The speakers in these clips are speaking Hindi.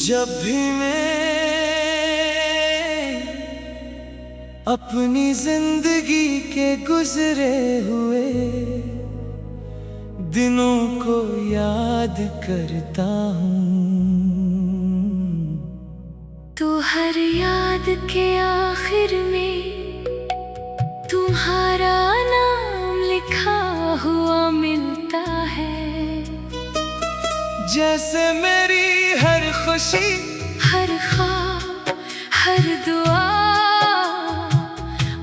जब भी मैं अपनी जिंदगी के गुजरे हुए दिनों को याद करता हूँ, तो हर याद के आखिर में तुम्हारा नाम लिखा हुआ मिलता है। जैसे मेरी हर खुशी, हर ख्वाब, हर दुआ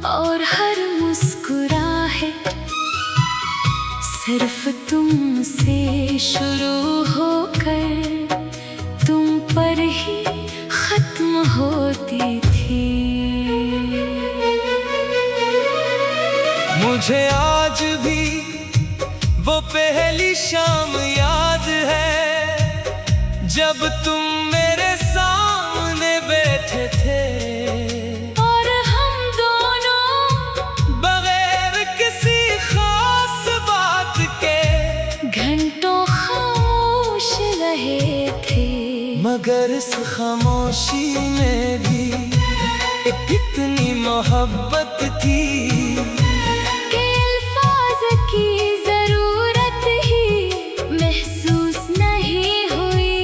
और हर मुस्कुराहट सिर्फ तुमसे शुरू होकर तुम पर ही खत्म होती थी। मुझे आज भी वो पहली शाम याद है जब तुम मेरे सामने बैठे थे और हम दोनों बगैर किसी खास बात के घंटों खामोश रहे थे। मगर इस खामोशी में भी कितनी मोहब्बत थी कि अल्फाज की जरूरत ही महसूस नहीं हुई।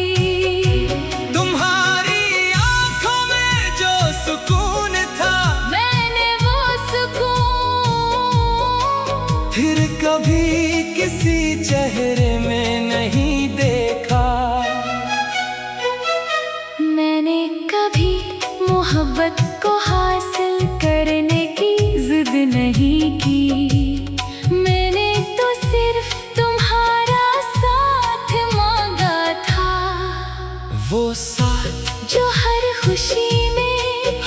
तुम्हारी आंखों में जो सुकून था मैंने वो सुकून फिर कभी किसी चेहरे में नहीं देखा। मैंने कभी मोहब्बत को हासिल करने की जिद नहीं की, मैंने तो सिर्फ तुम्हारा साथ मांगा था। वो साथ जो हर खुशी में,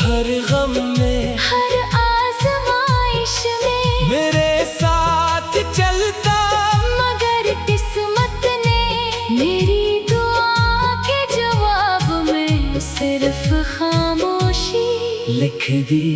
हर गम में, हर आजमाइश में मेरे साथ चलता, मगर किस्मत ने मेरी दुआ के जवाब में सिर्फ खामोशी लिख दी।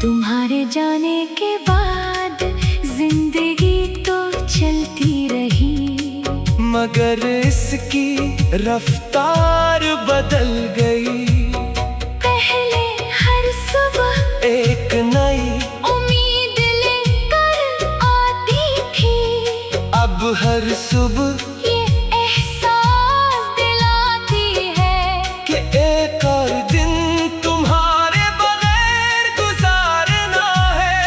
तुम्हारे जाने के बाद जिंदगी तो चलती रही, मगर इसकी रफ्तार बदल गई। पहले हर सुबह एक नई उम्मीद लेकर आती थी, अब हर सुबह ये एहसास दिलाती है कि एक और दिन तुम्हारे बगैर गुजारना है।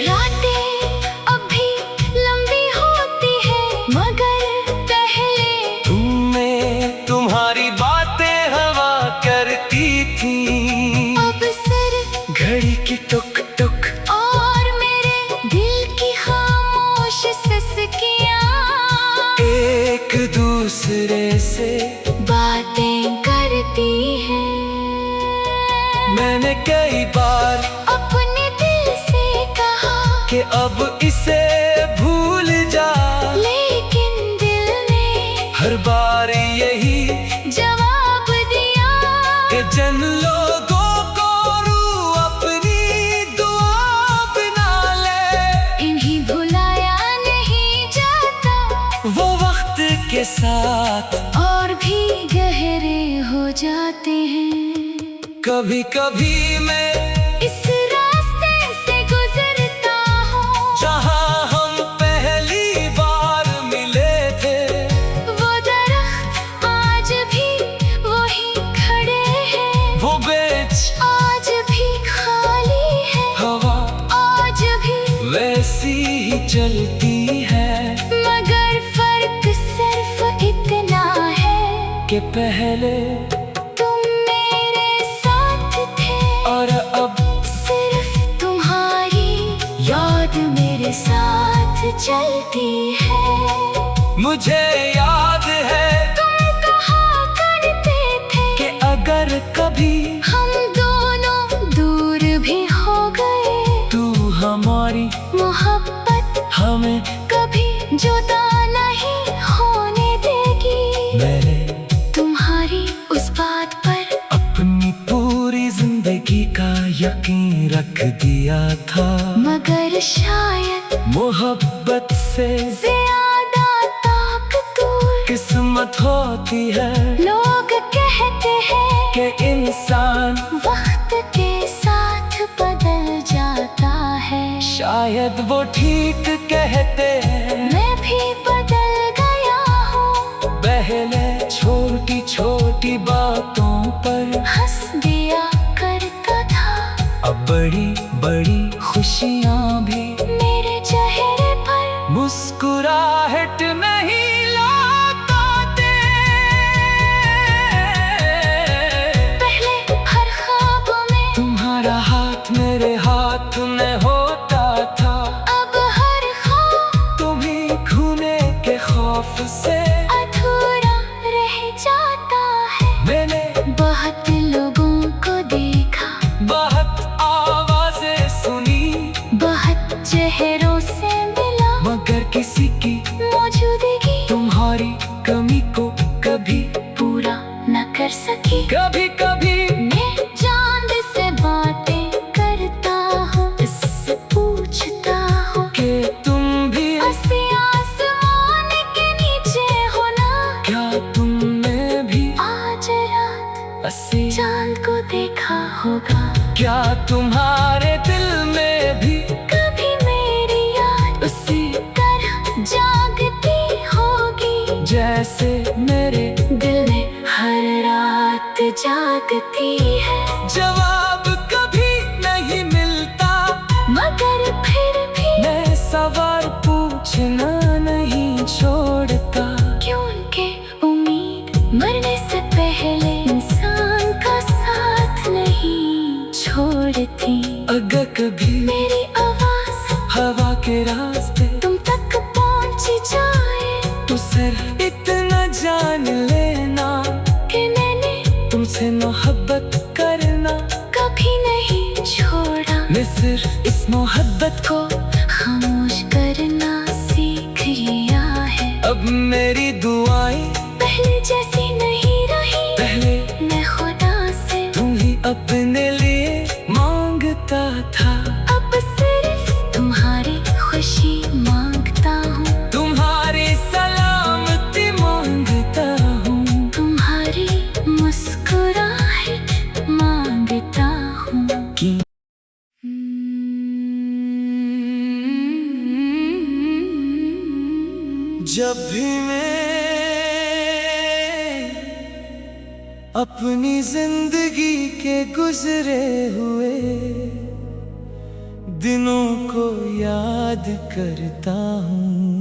रातें अब भी लंबी होती है, मगर पहले तुमने तुम्हारी बातें हवा करती थी, अब सिर्फ घड़ी की टुक टुक और मेरे दिल की खामोश सिसकियां एक दूसरे से बातें करती हैं। मैंने कई बार अपने दिल से कहा कि अब इसे भूल जा, लेकिन दिल ने हर बार यही जवाब दिया कि जिन लोगों को रूह अपनी दुआ बना ले, इन्हीं भुलाया नहीं जाता, वो वक्त के साथ और भी गहरे हो जाते हैं। कभी कभी मैं इस रास्ते से गुजरता हूँ जहाँ हम पहली बार मिले थे, वो दरख्त आज भी वही खड़े हैं, वो बेंच आज भी खाली है, हवा आज भी वैसी ही चलती है मगर फर्क सिर्फ इतना है कि पहले तुम मेरे साथ थे और अब सिर्फ तुम्हारी याद मेरे साथ चलती है। मुझे याद है तुम कहा करते थे कि अगर कभी हम दोनों दूर भी हो गए, तू हमारी मोहब्बत हमें कभी जुदा नहीं नहीं होने देगी। मैंने तुम्हारी उस बात पर अपनी पूरी जिंदगी का यकीन रख दिया था, मगर शायद मोहब्बत से ज्यादा ताकतवर किस्मत होती है। लोग कहते हैं कि इंसान वक्त के साथ बदल जाता है। शायद वो ठीक कहते हैं। मैं भी बदल गया हूँ, पहले छोटी छोटी बातों पर हंस दिया करता था। अब बड़ी बड़ी खुशियाँ भी मेरे चेहरे पर मुस्कुराहट नहीं लाते। पहले हर ख्वाब में तुम्हारा हाथ मेरे हाथ में होता था, अब हर ख्वाब तुम्हें खोने के खौफ से अधूरा रह जाता है। मैंने बहुत लोगों को देखा, बहुत आवाजें सुनी, बहुत चेहरों से मिला, मगर किसी की मौजूदगी तुम्हारी कमी को कभी पूरा न कर सकी। कभी कभी मैं चांद से बातें करता हूँ, इससे पूछता हूँ कि तुम भी हंसी आसमान के नीचे हो ना। क्या तुमने भी आज रात हंसी, चांद को देखा होगा। क्या तुम्हारे दिल में भी कभी मेरी याद हंसी तरह जागती होगी, जैसे मेरे दिल में हर रात जागती है। जवाब कभी नहीं मिलता, मगर फिर भी मैं सवाल पूछना नहीं छोड़ता। क्यों उनके उम्मीद मरने से पहले इंसान का साथ नहीं छोड़ती। अगर कभी मेरी आवाज हवा के रास्ते तुम तक पहुंच जाए, तो सिर्फ इतना जान लेना कि मैंने तुमसे मोहब्बत करना कभी नहीं छोड़ा। मैं सिर्फ इस मोहब्बत को खामोश करना सीख लिया है। अब मेरी दुआएं पहले जैसी नहीं रही, पहले मैं खुदा से तुम ही अपने लिए मांगता था। अब सिर्फ तुम्हारी खुशी मांगता हूँ, तुम्हारी सलामती मांगता हूँ, तुम्हारी मुस्कुराहट मांगता हूँ। कि जब भी मैं अपनी जिंदगी के गुजरे हुए दिनों को याद करता हूँ,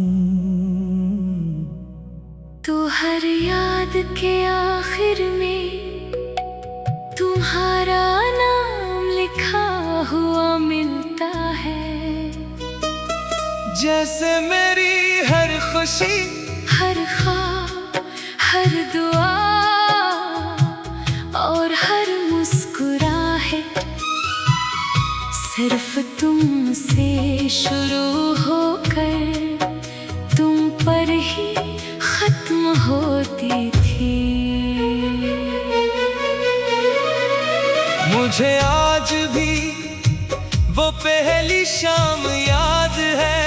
तो हर याद के आखिर में तुम्हारा नाम लिखा हुआ मिलता है। जैसे मेरी हर खुशी, हर ख्वाब, हर दुआ और हर मुस्कुराहट सिर्फ तुमसे शुरू होकर तुम पर ही खत्म होती थी। मुझे आज भी वो पहली शाम याद है,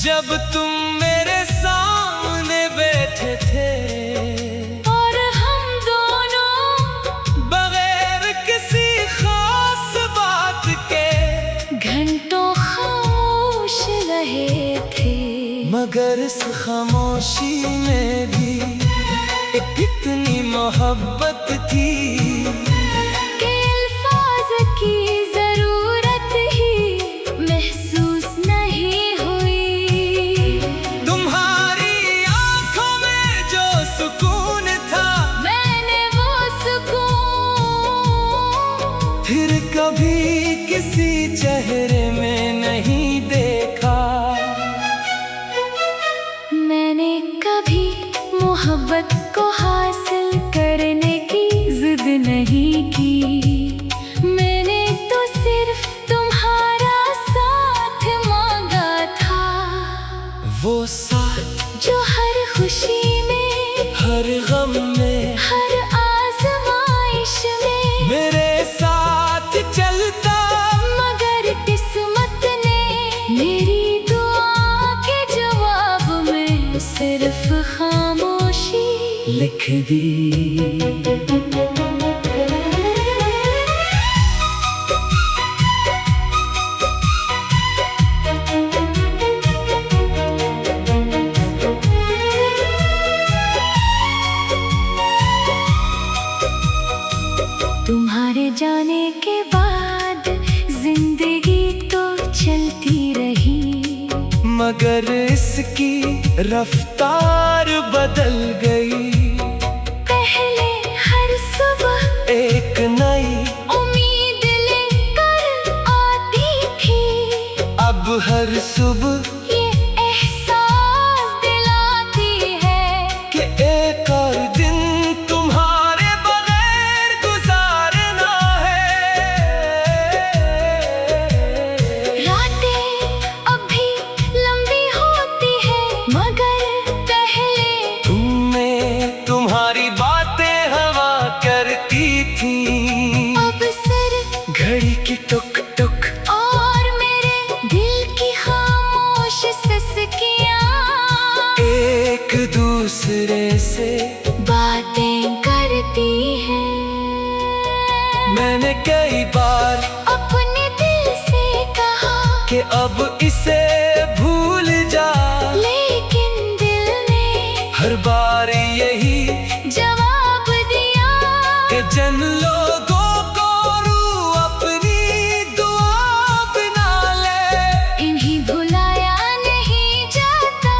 जब तुम मेरे सामने बैठे थे और हम दोनों बगैर किसी खास बात के घंटों खामोश रहे थे। मगर इस खामोशी में भी एक इतनी मोहब्बत थी कि अल्फाज की जरूरत ही महसूस नहीं हुई। तुम्हारी आंखों में जो सुकून था, मैंने वो सुकून फिर कभी किसी चेहरे में नहीं देखा। मैंने कभी मोहब्बत को हासिल करने की जिद नहीं की, मैंने तो सिर्फ तुम्हारा साथ मांगा था। वो साथ लिख दी। तुम्हारे जाने के बाद जिंदगी तो चलती रही, मगर इसकी रफ्तार बदल गई। पहले हर सुबह एक नई उम्मीद लेकर आती थी, अब हर सुबह ये एहसास दिलाती है कि एक और दिन तुम्हारे बगैर गुजारना है। रातें अब भी लंबी होती है, मगर पहले तुमने तुम्हारी बातें हवा करती थी। अब सिर घड़ी की टुक टुक और मेरे दिल की खामोश सिसकियां एक दूसरे से बातें करती हैं। मैंने कई बार अपने दिल से कहा कि अब इसे भूल जा, लेकिन दिल ने हर बार यही जवाब दिया कि जिन लोगों को रूह अपनी दुआ बना ले, इन्हीं भुलाया नहीं जाता,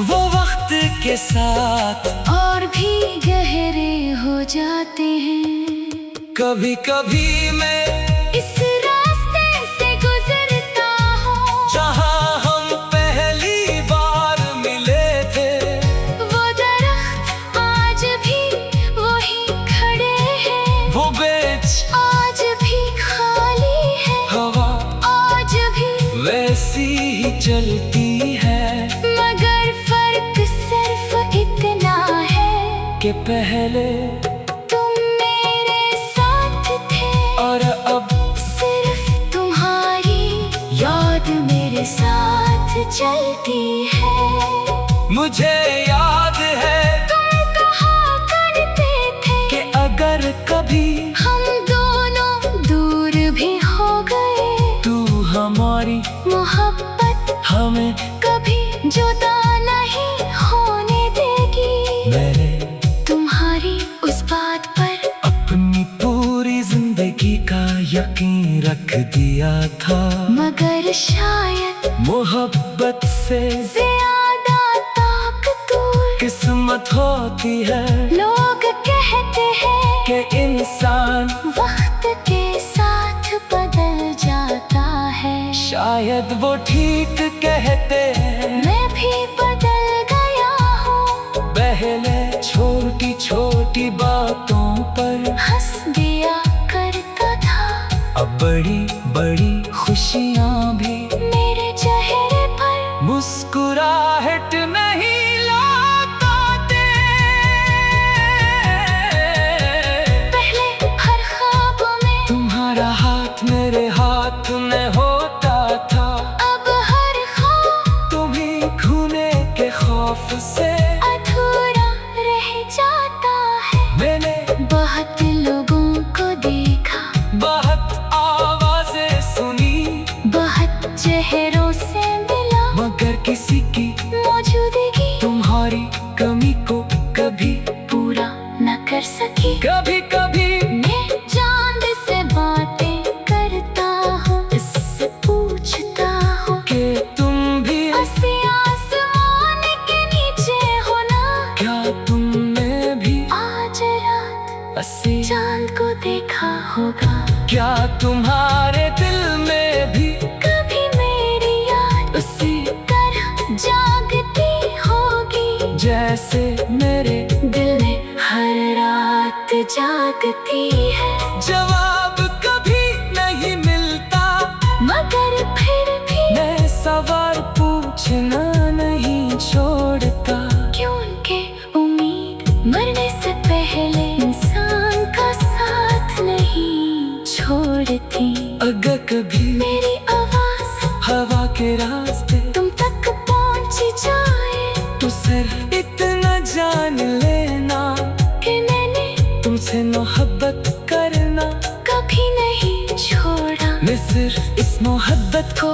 वो वक्त के साथ और भी गहरे हो जाते हैं। कभी कभी मैं इस रास्ते से गुजरता हूँ जहाँ हम पहली बार मिले थे, वो दरख्त आज भी वही खड़े हैं, वो बेच आज भी खाली है, हवा आज भी वैसी ही चलती है मगर फर्क सिर्फ इतना है कि पहले तुम मेरे साथ थे और अब सिर्फ तुम्हारी याद मेरे साथ चलती है। मुझे याद है तुम कहा करते थे कि अगर कभी हम दोनों दूर भी हो गए, तू हमारी मोहब्बत हमें कभी जुदा नहीं होने देगी। मैंने तुम्हारी उस बात पर अपनी पूरी जिंदगी का यकीन रख दिया था, मगर शायद मोहब्बत से ज्यादा ताकतवर किस्मत होती है लोग कहते हैं कि इंसान वक्त के साथ बदल जाता है। शायद वो ठीक कहते हैं। मैं भी बदल गया हूँ, पहले छोटी छोटी बातों पर हंस दिया करता था, अब बड़ी बड़ी खुशियाँ भी मेरे चेहरे पर मुस्कुराहट नहीं लाता दे। पहले हर ख्वाब में तुम्हारा हाथ मेरे हाथ में होता था, अब हर ख्वाब तुम्ही खोने के खौफ से अधूरा रह जाता है। मैंने बहुत लोगों को देखा, बहुत आवाजें सुनी, बहुत चेहरों से मिला, मगर किसी की मौजूदगी तुम्हारी कमी को कभी पूरा न कर सकी। कभी कभी मैं चांद से बातें करता हूँ, इससे पूछता हूँ कि तुम भी हंसी आसमान के नीचे हो ना, क्या तुमने भी आज रात हंसी, चांद को देखा होगा। क्या तुम्हारे दिल में भी कभी मेरी याद हंसी तरह जागती होगी, जैसे मेरे दिल में हर रात जागती है। जवाब कभी नहीं मिलता, मगर फिर भी मैं सवाल पूछना नहीं छोड़ता। क्यों उनके उम्मीद मरने से पहले इंसान का साथ नहीं छोड़ती। अगर कभी मेरी आवाज हवा के रास्ते तुम तक पहुंच जाए, तो सिर्फ इतना जान लेना मैंने सिर्फ इस मोहब्बत को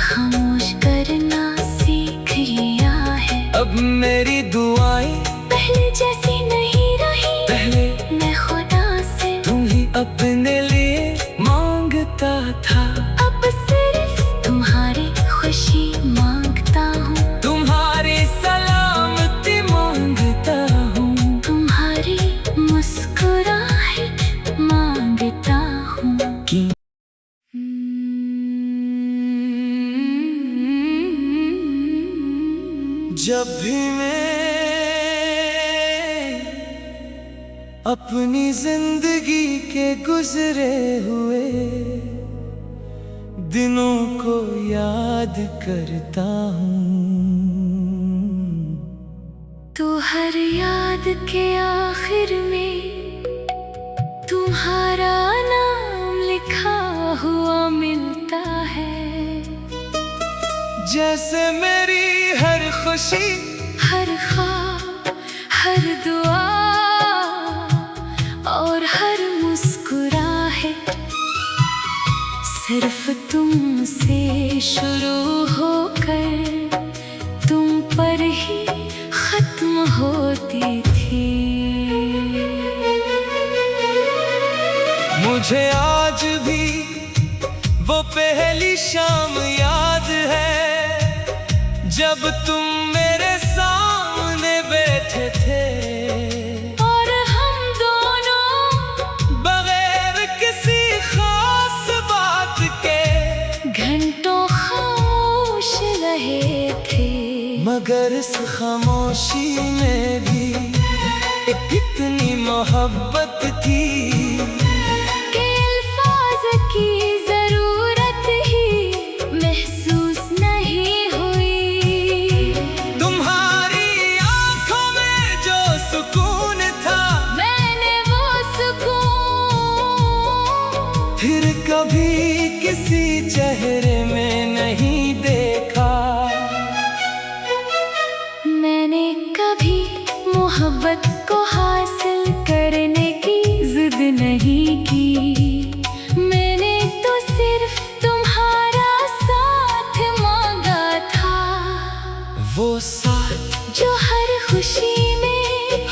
खामोश करना सीख लिया है। अब मेरी दुआएं पहले जैसी नहीं रही, पहले मैं खुदा से तुम ही अपने लिए मांगता था। अब सिर्फ तुम्हारी खुशी मांगता हूँ, तुम्हारी सलामती मांगता हूँ, तुम्हारी मुस्कुराहट मांगता हूँ। जब भी मैं अपनी जिंदगी के गुजरे हुए दिनों को याद करता हूँ, तो हर याद के आखिर में तुम्हारा नाम लिखा हुआ मिलता है। जैसे मेरी हर खुशी, हर ख्वाब, हर दुआ और हर मुस्कुराहट सिर्फ तुमसे शुरू होकर तुम पर ही खत्म होती थी। मुझे आज भी वो पहली शाम याद है जब तुम मेरे सामने बैठे थे, और हम दोनों बगैर किसी खास बात के घंटों खामोश रहे थे। मगर इस खामोशी में भी इतनी मोहब्बत थी कि अल्फाज की जरूरत ही महसूस नहीं हुई। तुम्हारी आंखों में जो सुकून था, मैंने वो सुकून फिर कभी किसी चेहरे में नहीं देखा। मैंने कभी मोहब्बत को हासिल करने की जिद नहीं की, मैंने तो सिर्फ तुम्हारा साथ मांगा था। वो साथ जो हर खुशी में,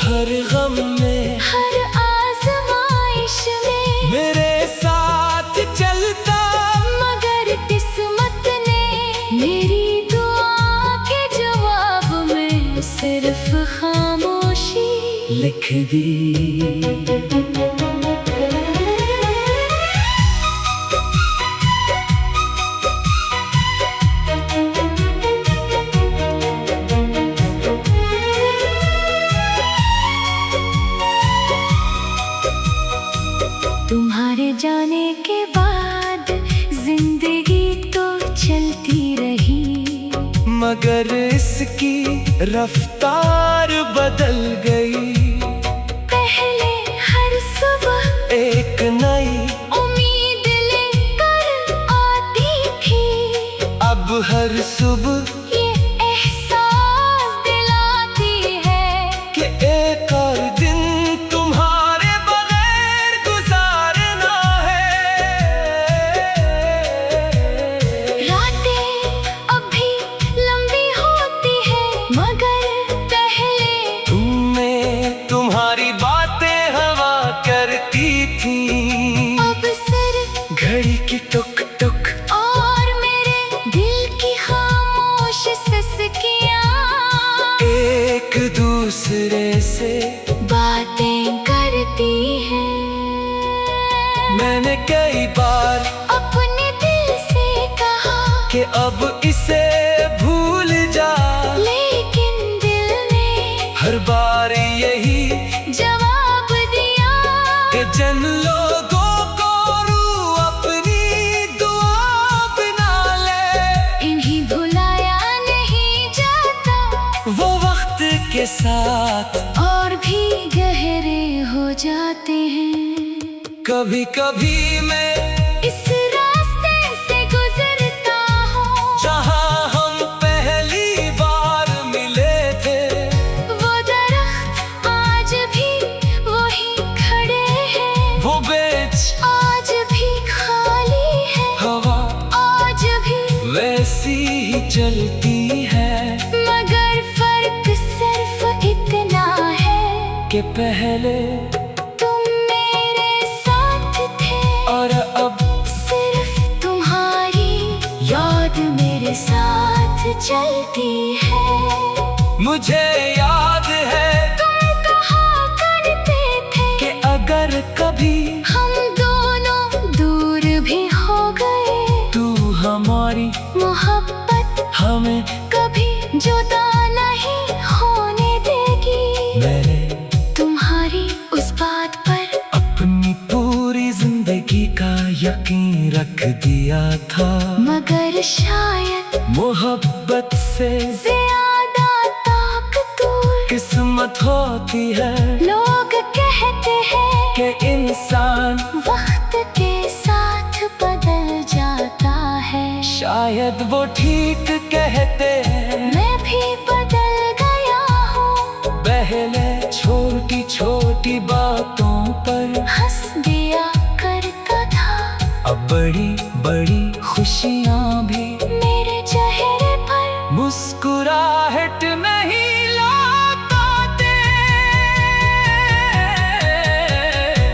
हर गम में, हर आजमाइश में मेरे साथ चलता, मगर किस्मत ने मेरी दुआ के जवाब में सिर्फ खामोशी लिख दी। तुम्हारे जाने के बाद जिंदगी तो चलती रही, मगर इसकी रफ्तार बदल गई। पहले हर सुबह एक नई उम्मीद लेकर आती थी, अब हर सुबह ये एहसास दिलाती है कि एक और दिन तुम्हारे बगैर गुजारना है। रातें अब भी लंबी होती है, मगर पहले तुमने तुम्हारी बातें हवा करती थी, अब सिर्फ घड़ी की टुक टुक और मेरे दिल की खामोश सिसकियां एक दूसरे से बातें करती हैं। मैंने कई बार अपने दिल से कहा कि अब इसे भूल जा, लेकिन दिल ने हर बार यही जवाब दिया कि जिन लोगों को रूह अपनी दुआ बना ले, इन्हीं भुलाया नहीं जाता, वो वक्त के साथ और भी गहरे हो जाते हैं। कभी कभी मैं इस रास्ते से गुजरता हूँ जहाँ हम पहली बार मिले थे, वो दरख्त आज भी वही खड़े हैं, वो बेच आज भी खाली है। हवा चलती है, मगर फर्क सिर्फ इतना है कि पहले तुम मेरे साथ थे और अब सिर्फ तुम्हारी याद मेरे साथ चलती है। मुझे याद है तुम कहा करते थे कि अगर कभी हम दोनों दूर भी हो गए, तू हमारी मोहब्बत हमें कभी जुदा नहीं होने देगी। मैंने तुम्हारी उस बात पर अपनी पूरी जिंदगी का यकीन रख दिया था, मगर शायद मोहब्बत से ज्यादा ताकतवर किस्मत होती है लोग कहते हैं कि इंसान वक्त के साथ बदल जाता है। शायद वो ठीक कहते हैं। मैं भी बदल गया हूँ, पहले छोटी छोटी बातों पर हंस दिया करता था, अब बड़ी बड़ी खुशियाँ भी मेरे चेहरे पर मुस्कुराहट नहीं लाते।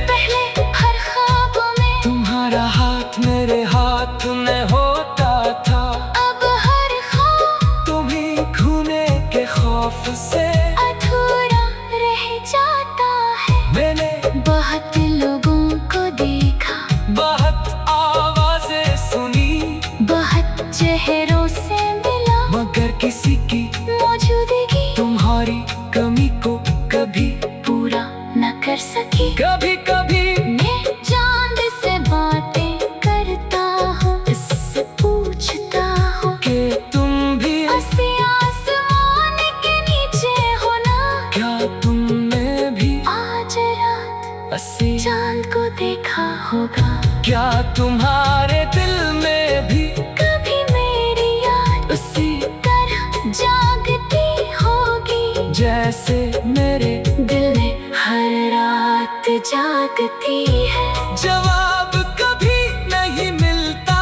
पहले हर ख्वाब में तुम्हारा हाथ मेरे हाथ में होता था, अब हर ख्वाब तुम्ही खोने के खौफ से अधूरा रह जाता है। मैंने बहुत लोगों को देखा, बहुत आवाजें सुनी, बहुत चेहरों से मिला, मगर किसी की मौजूदगी तुम्हारी कमी को कभी पूरा न कर सकी। कभी कभी मैं चांद से बातें करता हूँ, इससे पूछता हूँ कि तुम भी असली आसमान के नीचे हो ना। क्या तुमने भी आज रात ऐसे चांद को देखा होगा, क्या तुम्हारे दिल में भी कभी मेरी याद उसी तरह जागती होगी, जैसे मेरे दिल में हर रात जागती है। जवाब कभी नहीं मिलता,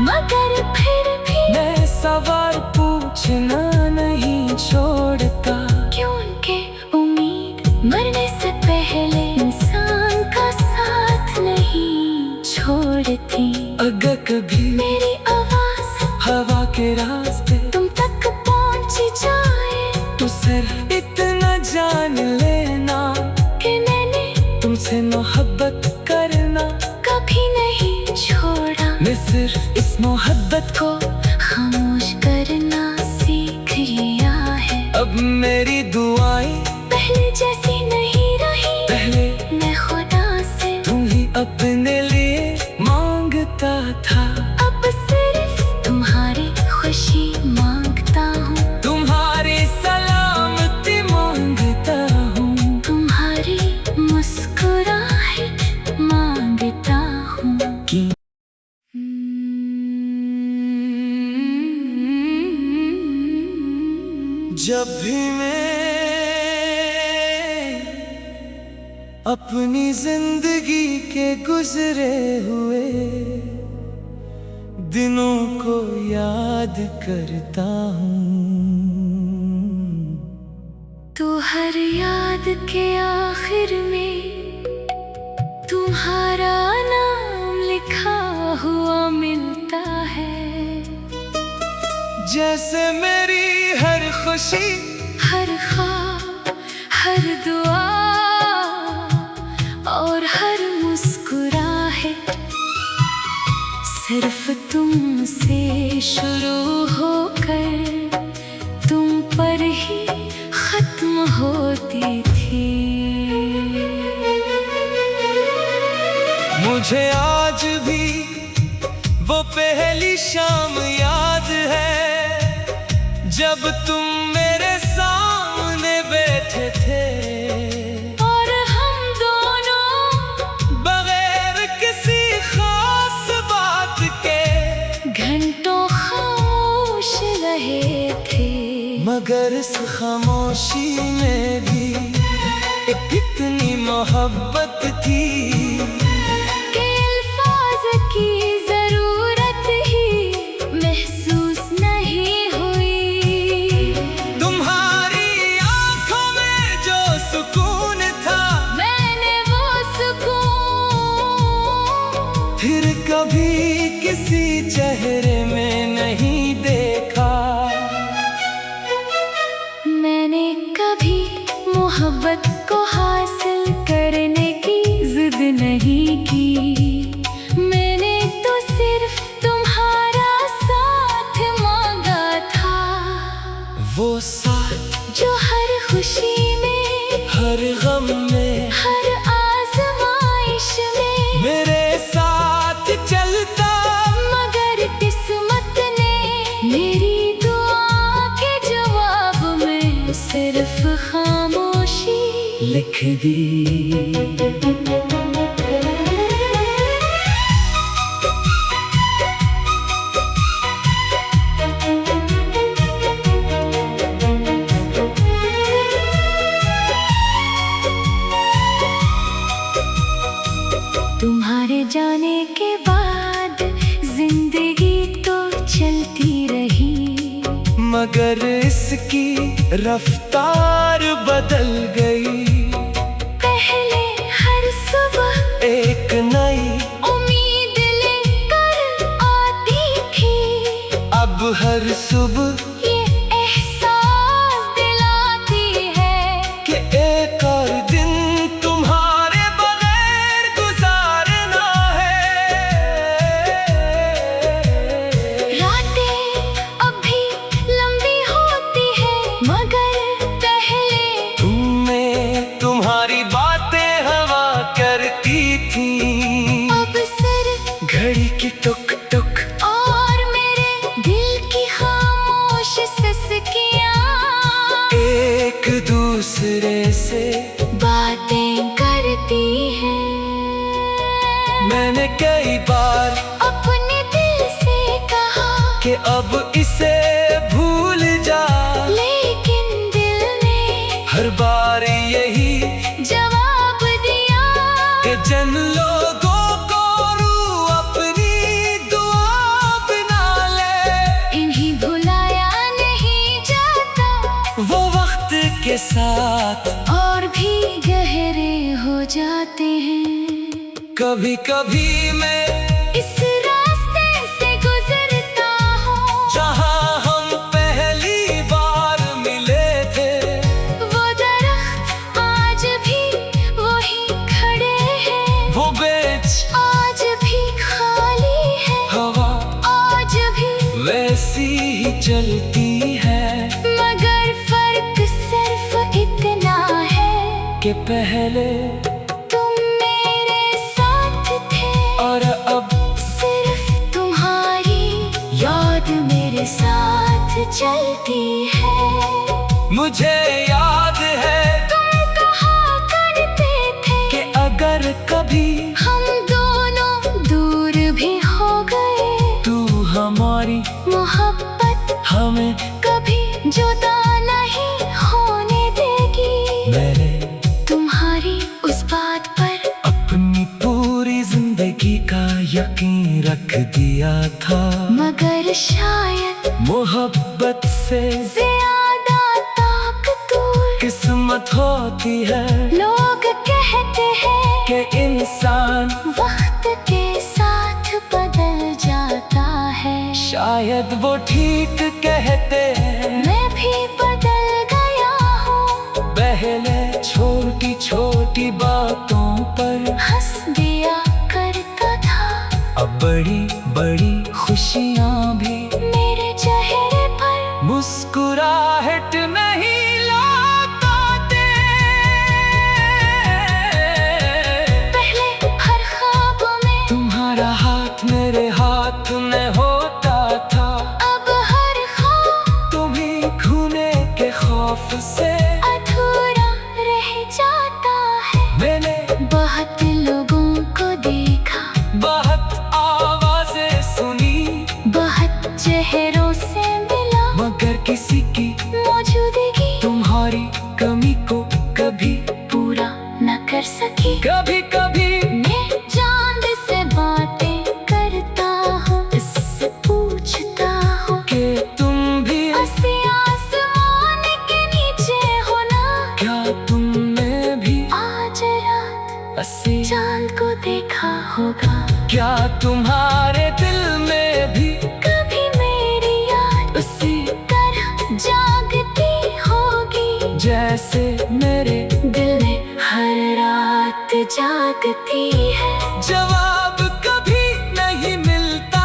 मगर फिर भी मैं सवाल पूछना नहीं छोड़ता। क्यों उनके उम्मीद मरने से पहले इंसान का साथ नहीं छोड़ती। अगर कभी मेरी आवाज हवा के रास्ते तुम तक पहुंच जाए, तो सिर्फ इतना जान लेना कि मैंने तुमसे मोहब्बत करना कभी नहीं छोड़ा। मैं सिर्फ इस मोहब्बत को खामोश करना सीख लिया है। अब मेरी दुआएं पहले जैसी नहीं रही, पहले मैं खुदा से तुम ही अपने लिए मांगता था, अब सिर्फ तुम्हारी खुशी मांगता हूँ, तुम्हारी सलामती मांगता हूँ, तुम्हारी मुस्कुराहट मांगता हूँ। जब भी मैं अपनी जिंदगी के गुजरे हुए दिनों को याद करता हूँ, तो हर याद के आखिर में तुम्हारा नाम लिखा हुआ मिलता है। जैसे मेरी हर खुशी, हर ख्वाब, हर दुआ और हर मुस्कुराहट सिर्फ तुमसे शुरू होकर तुम पर ही खत्म होती थी। मुझे आज भी वो पहली शाम याद है जब तुम मेरे सामने बैठे थे, और हम दोनों बगैर किसी खास बात के घंटों खामोश रहे थे। मगर इस खामोशी में भी एक इतनी मोहब्बत थी कि अल्फाज की जरूरत ही महसूस नहीं लिख दी। तुम्हारे जाने के बाद जिंदगी तो चलती रही, मगर इसकी रफ्तार बदल गई। पहले हर सुबह एक नई उम्मीद लेकर आती थी, अब हर सुबह ये एहसास दिलाती है कि एक और दिन तुम्हारे बगैर गुजारना है। रातें अब भी लंबी होती है, मगर पहले तुमने तुम्हारी बातें हवा करती थी। अब सिर घड़ी की टुक टुक और मेरे दिल की खामोश सिसकियां एक दूसरे से बातें करती हैं। मैंने कई बार अपने दिल से कहा कि अब इसे भूल जा, लेकिन दिल ने हर बार यही जवाब दिया कि जिन लोगों को रूह अपनी दुआ बना ले, इन्हीं भुलाया नहीं जाता, वो वक्त के साथ और भी गहरे हो जाते हैं। कभी कभी मैं इस रास्ते से गुजरता हूँ जहाँ हम पहली बार मिले थे, वो दरख्त आज भी वही खड़े हैं, वो बेच आज भी खाली है, हवा आज भी वैसी ही चलती है मगर फर्क सिर्फ इतना है कि पहले तुम मेरे साथ थे और अब सिर्फ तुम्हारी याद मेरे साथ चलती है। मुझे याद है तुम कहा करते थे कि अगर कभी हम दोनों दूर भी हो गए, तू हमारी मोहब्बत हमें कभी जुदा नहीं होने देगी। मैंने तुम्हारी उस बात पर अपनी पूरी जिंदगी का यकीन रख दिया था, मगर शायद मोहब्बत से ज्यादा ताकतवर किस्मत होती है लोग कहते हैं कि इंसान वक्त के साथ बदल जाता है। शायद वो ठीक कहते हैं। मैं भी बदल गया हूँ, पहले छोटी छोटी बातों पर हंस दिया करता था, अब बड़ी बड़ी खुशियाँ भी मेरे चेहरे पर मुस्कुराहट नहीं लाते। पहले हर ख्वाब में तुम्हारा हाथ मेरे हाथ में होता था, अब हर ख्वाब तुम्हें खोने के खौफ से अधूरा रह जाता है। मैंने बहुत लोगों को देखा, बहुत आवाजें सुनी, बहुत चेहरों से मिला, मगर किसी की मौजूदगी तुम्हारी कमी को कभी पूरा न कर सकी। कभी कभी मैं चांद से बातें करता हूँ, इससे पूछता हूँ कि तुम भी हंसी आसमान के नीचे हो ना, क्या तुमने भी आज रात हंसी, चांद को देखा होगा। क्या तुम्हारे दिल में भी कभी मेरी याद उसी तरह जागती होगी, जैसे मेरे दिल में हर रात जागती है। जवाब कभी नहीं मिलता,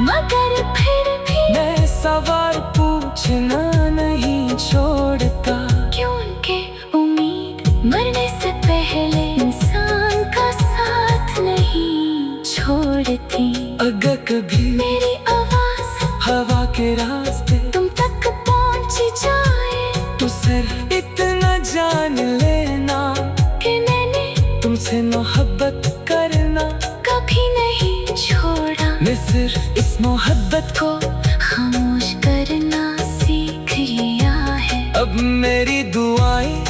मगर फिर भी मैं सवाल पूछना नहीं छोड़ता। क्योंकि उम्मीद मरने से पहले इंसान का साथ नहीं छोड़ती। अगर कभी मेरी आवाज हवा के रास्ते तुम तक पहुंच जाए, तो सिर्फ इतना जान लेना मोहब्बत को खामोश करना सीख लिया है। अब मेरी दुआएं